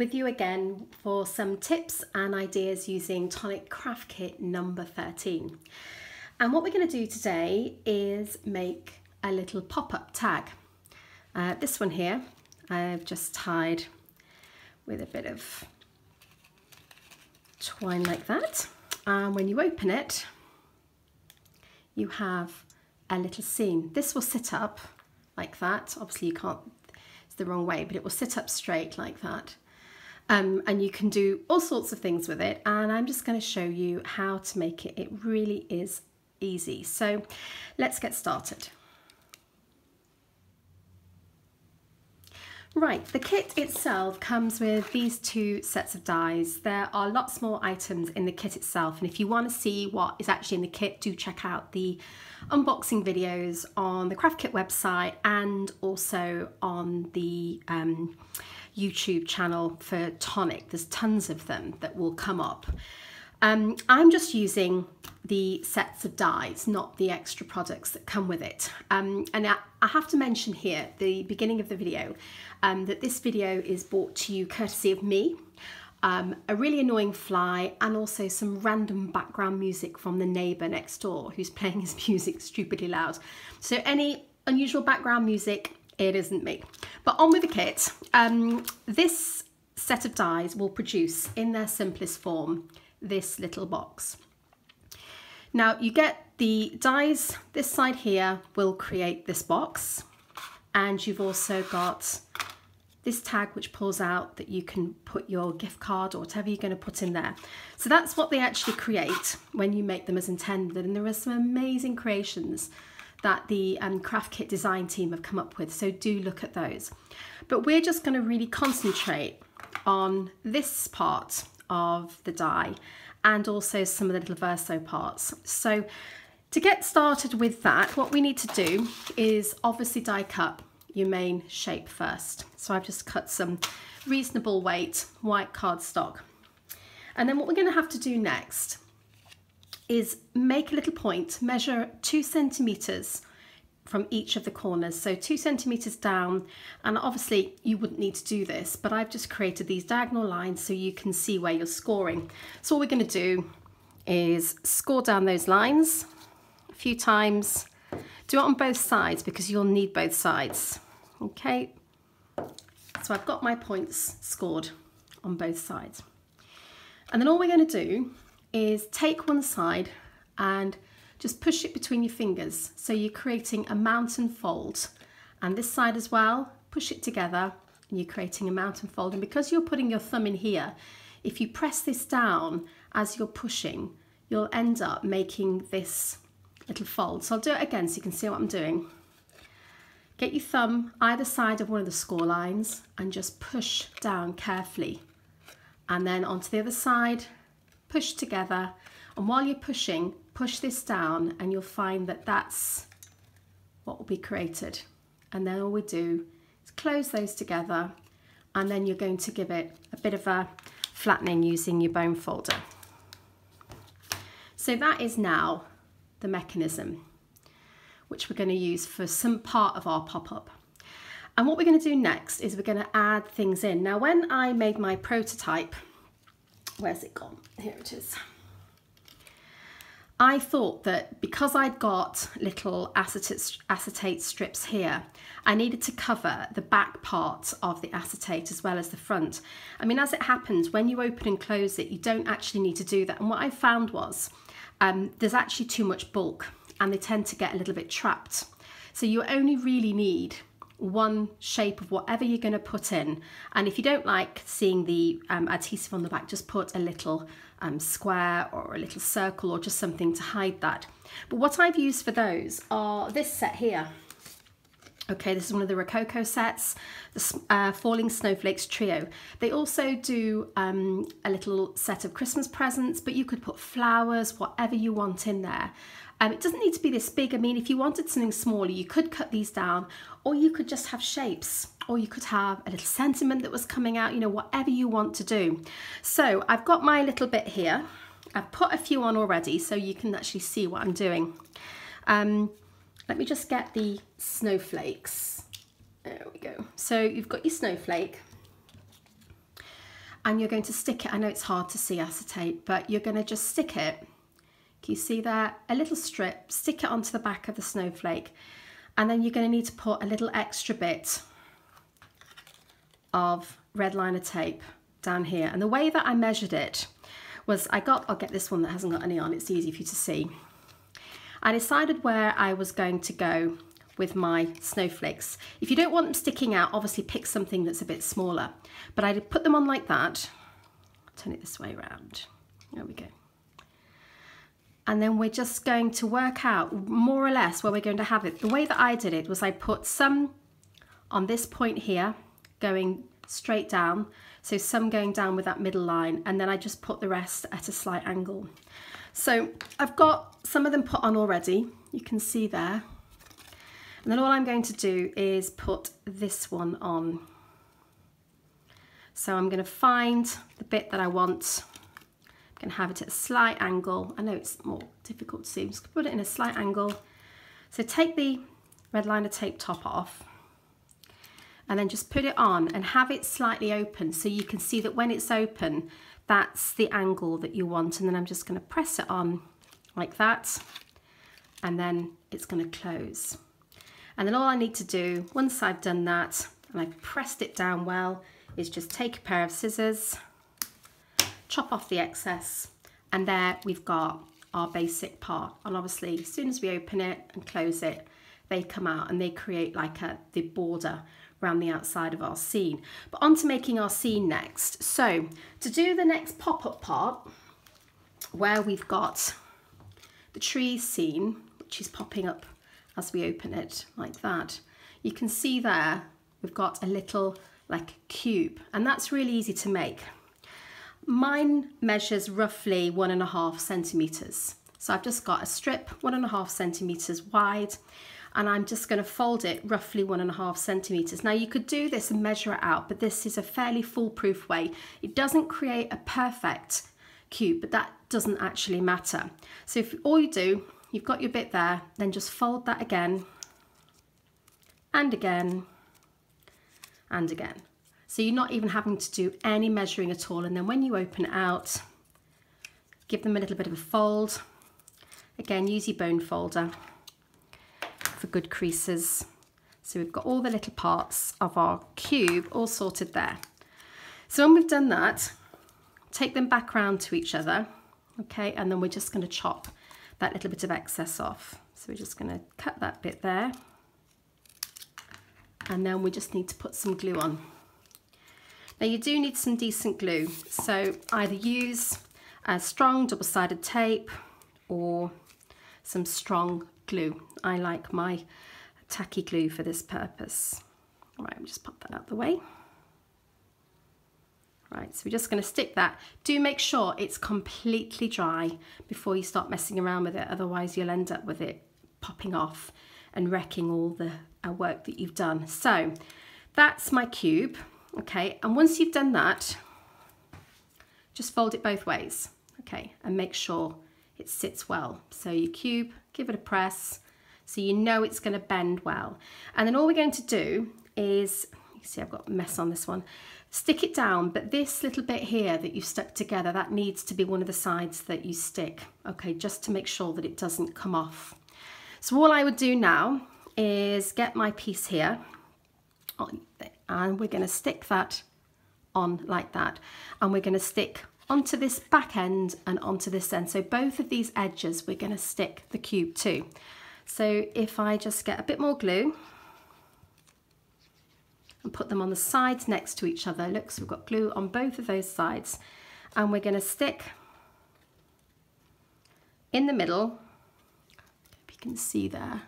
with you again for some tips and ideas using Tonic Craft Kit number 13. And what we're going to do today is make a little pop-up tag. This one here I've just tied with a bit of twine like that, and when you open it you have a little scene. This will sit up like that. Obviously you can't, it's the wrong way, but it will sit up straight like that. And you can do all sorts of things with it, and I'm just going to show you how to make it. It really is easy. So let's get started. Right, the kit itself comes with these two sets of dies. There are lots more items in the kit itself, and if you want to see what is actually in the kit, do check out the unboxing videos on the Craft Kit website and also on the YouTube channel for Tonic. There's tons of them that will come up. I'm just using the sets of dies, not the extra products that come with it. And I have to mention here at the beginning of the video that this video is brought to you courtesy of me, a really annoying fly, and also some random background music from the neighbour next door who's playing his music stupidly loud. So any unusual background music, it isn't me. But on with the kit. This set of dies will produce in their simplest form this little box. Now you get the dies, this side here will create this box, and you've also got this tag which pulls out that you can put your gift card or whatever you're going to put in there. So that's what they actually create when you make them as intended, and there are some amazing creations that the Craft Kit design team have come up with, so do look at those. But we're just going to really concentrate on this part of the die and also some of the little verso parts. So to get started with that, what we need to do is obviously die cut your main shape first. So I've just cut some reasonable weight white cardstock, and then what we're going to have to do next is make a little point, measure 2 centimeters from each of the corners, so 2 centimeters down. And obviously you wouldn't need to do this, but I've just created these diagonal lines so you can see where you're scoring. So all we're going to do is score down those lines a few times. Do it on both sides because you'll need both sides. Okay, so I've got my points scored on both sides, and then all we're going to do is take one side and just push it between your fingers, so you're creating a mountain fold, and this side as well, push it together and you're creating a mountain fold. And because you're putting your thumb in here, if you press this down as you're pushing, you'll end up making this little fold. So I'll do it again so you can see what I'm doing. Get your thumb either side of one of the score lines and just push down carefully, and then onto the other side, push together, and while you're pushing, push this down, and you'll find that that's what will be created. And then all we do is close those together, and then you're going to give it a bit of a flattening using your bone folder. So that is now the mechanism which we're going to use for some part of our pop-up. And what we're going to do next is we're going to add things in. Now when I made my prototype, where's it gone? Here it is. I thought that because I'd got little acetate strips here, I needed to cover the back part of the acetate as well as the front. I mean, as it happens, when you open and close it, you don't actually need to do that. And what I found was there's actually too much bulk, and they tend to get a little bit trapped. So you only really need one shape of whatever you're going to put in, and if you don't like seeing the adhesive on the back, just put a little square or a little circle or just something to hide that. But what I've used for those are this set here. Okay, this is one of the Rococo sets, the Falling Snowflakes Trio. They also do a little set of Christmas presents, but you could put flowers, whatever you want in there. It doesn't need to be this big. I mean, if you wanted something smaller, you could cut these down, or you could just have shapes, or you could have a little sentiment that was coming out, you know, whatever you want to do. So I've got my little bit here. I've put a few on already so you can actually see what I'm doing. Let me just get the snowflakes. There we go. So you've got your snowflake. and you're going to stick it. I know it's hard to see acetate, but you're going to just stick it. Can you see there? A little strip, stick it onto the back of the snowflake, and then you're going to need to put a little extra bit of red liner tape down here. And the way that I measured it was I'll get this one that hasn't got any on, it's easy for you to see. I decided where I was going to go with my snowflakes. If you don't want them sticking out, obviously pick something that's a bit smaller. But I put them on like that. Turn it this way around. There we go. And then we're just going to work out more or less where we're going to have it. The way that I did it was I put some on this point here, going straight down. So some going down with that middle line, and then I just put the rest at a slight angle. So I've got some of them put on already. You can see there. And then all I'm going to do is put this one on. So I'm going to find the bit that I want. I'm going to have it at a slight angle. I know it's more difficult to see. I'm just going to put it in a slight angle. So take the red liner tape top off and then just put it on and have it slightly open so you can see that when it's open, that's the angle that you want. And then I'm just going to press it on like that, and then it's going to close. And then all I need to do, once I've done that and I've pressed it down well, is just take a pair of scissors, chop off the excess, and there we've got our basic part. And obviously as soon as we open it and close it, they come out and they create like the border around the outside of our scene. But on to making our scene next. So to do the next pop-up part, where we've got the tree scene, which is popping up as we open it like that, you can see there we've got a little like cube, and that's really easy to make. Mine measures roughly 1.5 centimeters. So I've just got a strip 1.5 centimeters wide, and I'm just going to fold it roughly 1.5 centimeters. Now you could do this and measure it out, but this is a fairly foolproof way. It doesn't create a perfect cube, but that doesn't actually matter. So if all you do, you've got your bit there, then just fold that again and again and again. So you're not even having to do any measuring at all. And then when you open it out, give them a little bit of a fold. Again, use your bone folder for good creases. So we've got all the little parts of our cube all sorted there. So when we've done that, take them back round to each other, okay, and then we're just going to chop that little bit of excess off. So we're just going to cut that bit there, and then we just need to put some glue on. Now you do need some decent glue, so either use a strong double-sided tape or some strong glue. I like my tacky glue for this purpose. All right, we'll just pop that out the way. Right, so we're just going to stick that. Do make sure it's completely dry before you start messing around with it, otherwise you'll end up with it popping off and wrecking all the work that you've done. So that's my cube, okay, and once you've done that, just fold it both ways, okay, and make sure it sits well. So your cube, give it a press so you know it's going to bend well. And then all we're going to do is, you see I've got a mess on this one, stick it down, but this little bit here that you've stuck together, that needs to be one of the sides that you stick, okay, just to make sure that it doesn't come off. So all I would do now is get my piece here, and we're going to stick that on like that, and we're going to stick onto this back end and onto this end. So both of these edges we're going to stick the cube to. So if I just get a bit more glue and put them on the sides next to each other, look, so we've got glue on both of those sides, and we're going to stick in the middle, if you can see there.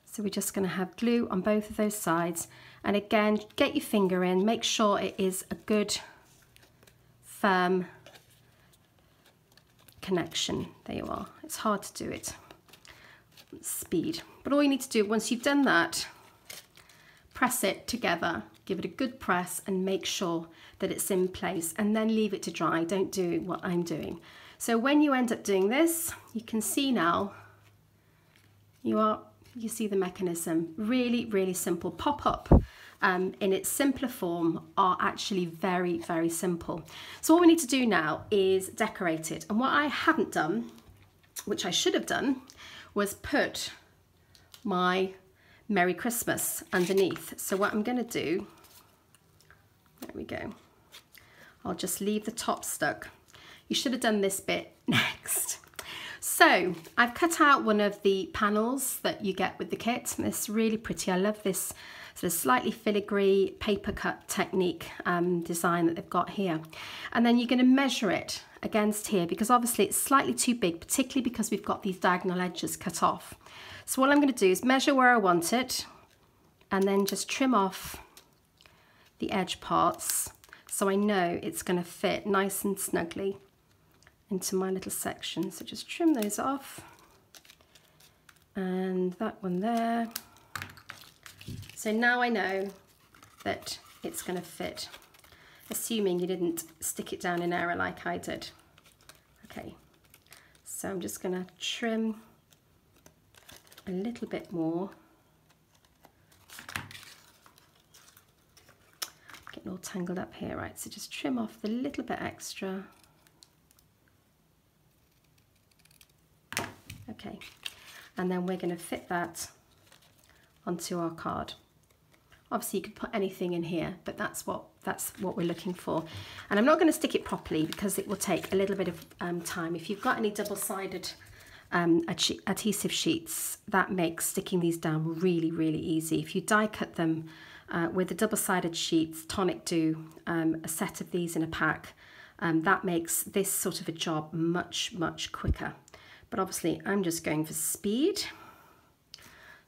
So we're just going to have glue on both of those sides, and again, get your finger in, make sure it is a good firm connection. There you are. It's hard to do it at speed, but all you need to do once you've done that, press it together, give it a good press and make sure that it's in place, and then leave it to dry. Don't do what I'm doing. So when you end up doing this, you can see now you see the mechanism. Really, really simple. Pop up in its simpler form are actually very, very simple. So all we need to do now is decorate it. And what I haven't done, which I should have done, was put my Merry Christmas underneath. So what I'm going to do, there we go, I'll just leave the top stuck. You should have done this bit next. So I've cut out one of the panels that you get with the kit. It's really pretty. I love this sort of slightly filigree paper cut technique design that they've got here. And then you're going to measure it against here, because obviously it's slightly too big, particularly because we've got these diagonal edges cut off. So what I'm going to do is measure where I want it and then just trim off the edge parts so I know it's going to fit nice and snugly into my little section. So just trim those off, and that one there. So now I know that it's going to fit, assuming you didn't stick it down in error like I did. Okay, so I'm just going to trim a little bit more. Getting all tangled up here, right? So just trim off the little bit extra. Okay, and then we're going to fit that onto our card. Obviously you could put anything in here, but that's what we're looking for. And I'm not going to stick it properly because it will take a little bit of time. If you've got any double-sided adhesive sheets, that makes sticking these down really, really easy. If you die cut them with the double-sided sheets, Tonic do a set of these in a pack, that makes this sort of a job much, much quicker. But obviously I'm just going for speed.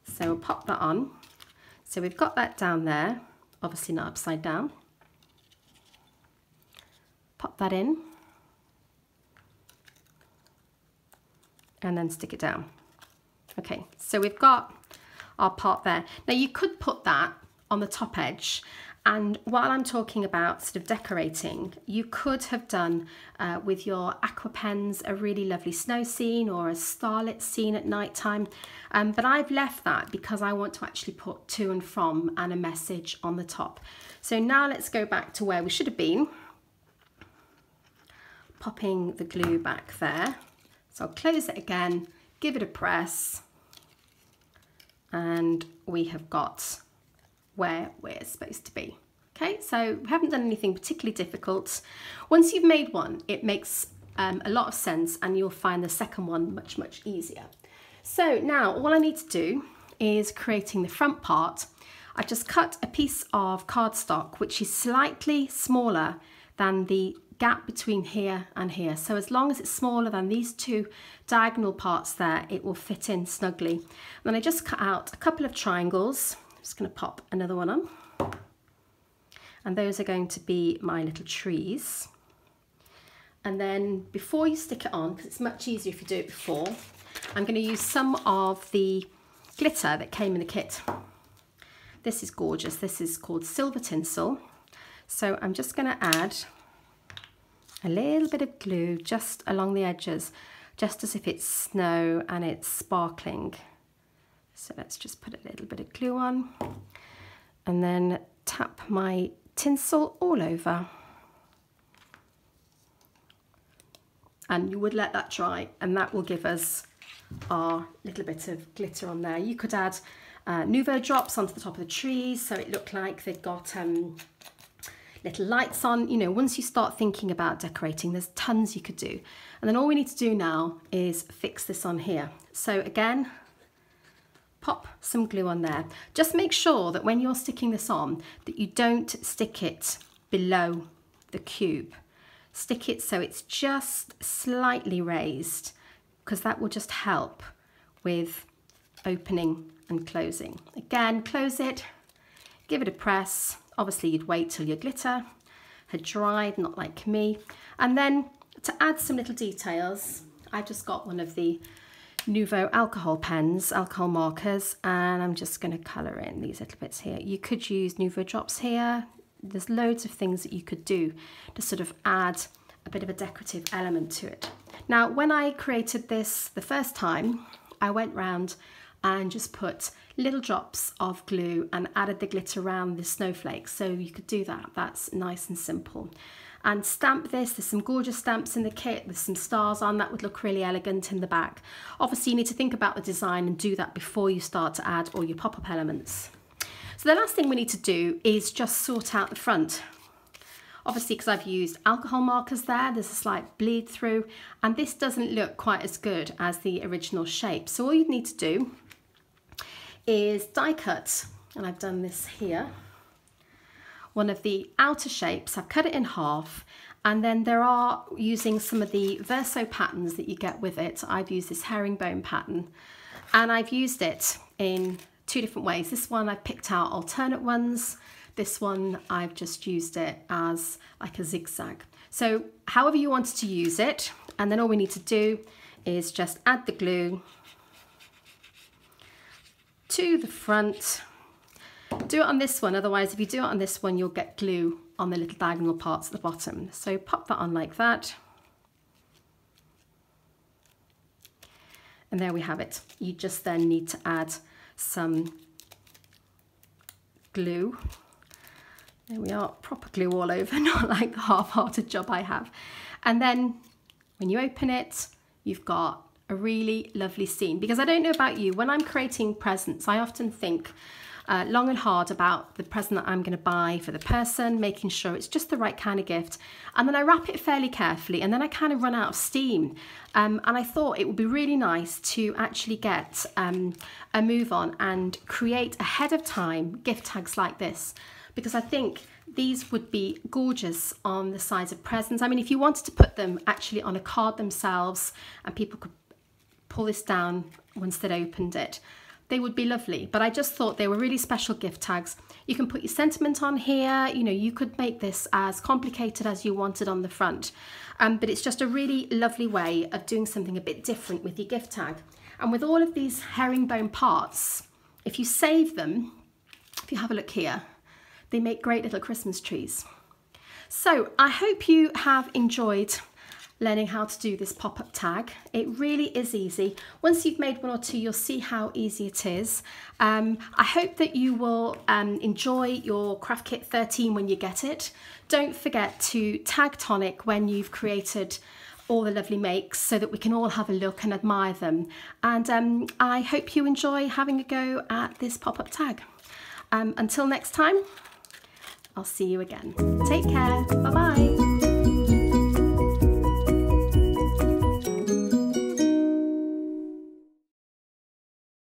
So we'll pop that on. So we've got that down there, obviously not upside down. Pop that in. And then stick it down. Okay, so we've got our part there. Now you could put that on the top edge, and while I'm talking about sort of decorating, you could have done with your aqua pens a really lovely snow scene or a starlit scene at night time, but I've left that because I want to actually put to and from and a message on the top. So now let's go back to where we should have been, popping the glue back there. So I'll close it again, give it a press, and we have got where we're supposed to be. Okay, so we haven't done anything particularly difficult. Once you've made one, it makes a lot of sense, and you'll find the second one much, much easier. So now all I need to do is creating the front part. I've just cut a piece of cardstock which is slightly smaller than the gap between here and here. So as long as it's smaller than these two diagonal parts there, it will fit in snugly. And then I just cut out a couple of triangles. I'm just going to pop another one on. And those are going to be my little trees. And then before you stick it on, because it's much easier if you do it before, I'm going to use some of the glitter that came in the kit. This is gorgeous. This is called silver tinsel. So I'm just going to add a little bit of glue just along the edges, just as if it's snow and it's sparkling. So let's just put a little bit of glue on and then tap my tinsel all over. And you would let that dry, and that will give us our little bit of glitter on there. You could add Nouveau drops onto the top of the trees so it looked like they've got little lights on. You know, once you start thinking about decorating, there's tons you could do. And then all we need to do now is fix this on here. So again, pop some glue on there. Just make sure that when you're sticking this on, that you don't stick it below the cube. Stick it so it's just slightly raised, because that will just help with opening and closing. Again, close it, give it a press. Obviously you'd wait till your glitter had dried, not like me. And then to add some little details, I've just got one of the Nouveau alcohol pens, alcohol markers, and I'm just going to colour in these little bits here. You could use Nouveau drops here. There's loads of things that you could do to sort of add a bit of a decorative element to it. Now, when I created this the first time, I went round and just put little drops of glue and added the glitter around the snowflakes. So you could do that. That's nice and simple. And stamp this. There's some gorgeous stamps in the kit. There's some stars on. That would look really elegant in the back. Obviously, you need to think about the design and do that before you start to add all your pop-up elements. So the last thing we need to do is just sort out the front. Obviously, because I've used alcohol markers there, there's a slight bleed through, and this doesn't look quite as good as the original shape. So all you need to do is die cut, and I've done this here, one of the outer shapes. I've cut it in half, and then there are, using some of the verso patterns that you get with it, I've used this herringbone pattern, and I've used it in two different ways. This one I've picked out alternate ones. This one I've just used it as like a zigzag. So however you wanted to use it, and then all we need to do is just add the glue to the front. Do it on this one, otherwise if you do it on this one, you'll get glue on the little diagonal parts at the bottom. So pop that on like that. And there we have it. You just then need to add some glue. There we are, proper glue all over, not like the half-hearted job I have. And then when you open it, you've got a really lovely scene. Because I don't know about you, when I'm creating presents, I often think long and hard about the present that I'm going to buy for the person, making sure it's just the right kind of gift. And then I wrap it fairly carefully, and then I kind of run out of steam. And I thought it would be really nice to actually get a move on and create ahead of time gift tags like this, because I think these would be gorgeous on the sides of presents. I mean, if you wanted to put them actually on a card themselves and people could pull this down once they'd opened it, they would be lovely. But I just thought they were really special gift tags. You can put your sentiment on here. You know, you could make this as complicated as you wanted on the front. But it's just a really lovely way of doing something a bit different with your gift tag. And with all of these herringbone parts, if you save them, if you have a look here, they make great little Christmas trees. So I hope you have enjoyed learning how to do this pop-up tag. It really is easy. Once you've made one or two, you'll see how easy it is. I hope that you will enjoy your Craft Kit 13 when you get it. Don't forget to tag Tonic when you've created all the lovely makes so that we can all have a look and admire them. And I hope you enjoy having a go at this pop-up tag. Until next time, I'll see you again. Take care. Bye-bye.